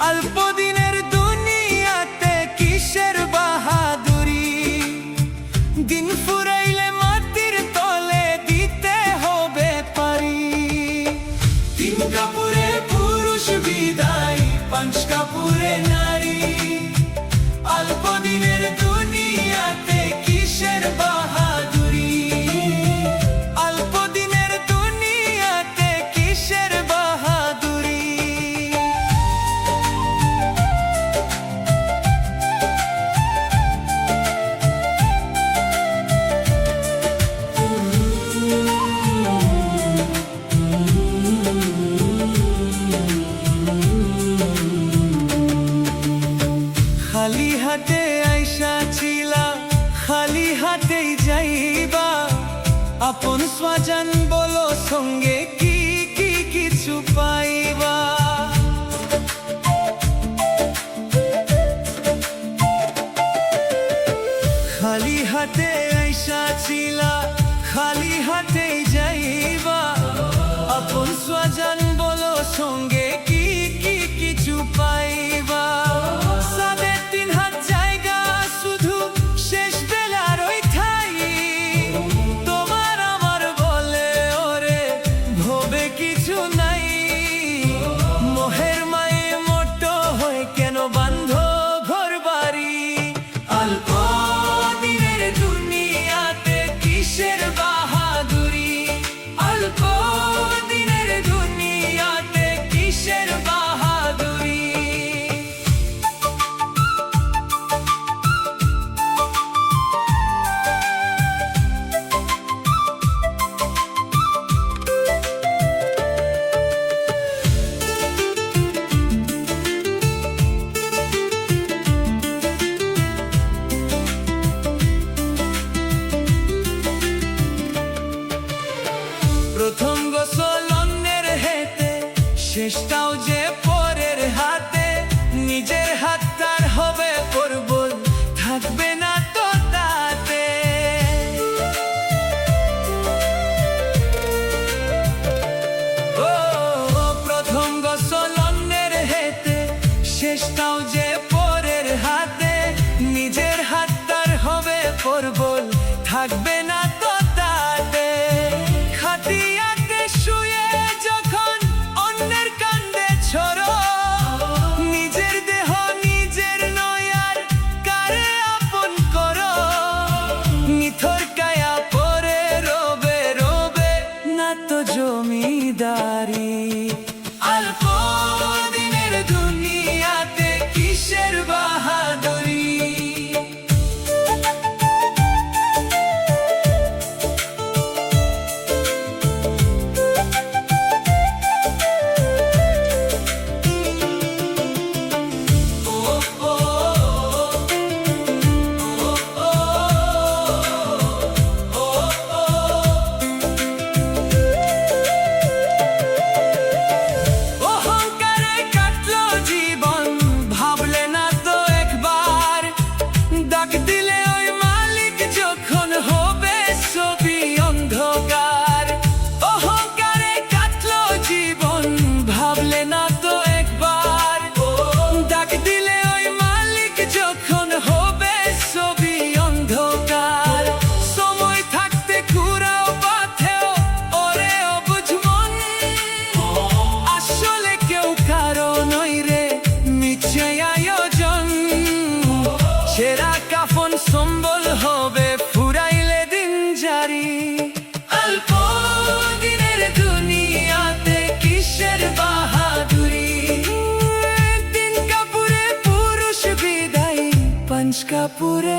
অল্প দিনের দুনিয়াতে কিসের বাহাদুরি, দিন ফুরাইলে মাটির তলে দিতে হবে পারি। 3 কাপড়ে পুরুষ বিদায়, 5 কাপড়ে নারী। অল্প দিনের দুনিয়াতে কিসের বাহাদুরি, অল্প দিনের দুনিয়াতে কিসের বাহাদুরি। খালি হাতে আইসা ছিলা, খালি হাতেই যাইবা। আপন স্বজন বলো সঙ্গে কি কি কিছু পাইবা। খালি হাতে আইসা ছিলা, খালি হাতেই যাইবা। আপন স্বজন বলো সঙ্গে কি কি কিছু পাইবা। সাদের 3 হাত জায়গা শুধু শেষ বেলার ওই ঠাই। তোমার আমার বলে ওরে ভবে কিছু নাই। মোহের মায়ে মোটো হয়ে কেন বান্ধ ঘর বাড়ি। অল্প দিনের দুনিয়াতে কিসের বাহাদুরি, অল্প দিনের দুনিয়াতে কিসের বাহাদুরি। প্রথম গোসল অন্যের হেতে, শেষটাও যে পরের হাতে। নিজের হাত তার হবে প্রবল, থাকবে না তো তাতে। ও প্রথম গোসল অন্যের হেতে, শেষটাও যে পরের হাতে। নিজের হাত তার হবে প্রবল, থাকবে না তো তাতে। খাটিয়াতে শুয়ে যখন অন্যের কান্দে ছড়ো, নিজের দেহ নিজের নয় আর কারে আপন করো। নিথর কায়া পরে রবে রবে না তো জমিদারি। অল্প দিনের দুনিয়াতে কিসের বাহাদুরি। সেরা কাফন সম্বল হবে ফুরাইলে দিন জারি। অল্প দিনের দুনিয়াতে কিসের বাহাদুরি, 3 কাপড়ে পুরুষ বিদায়, 5 কাপড়ে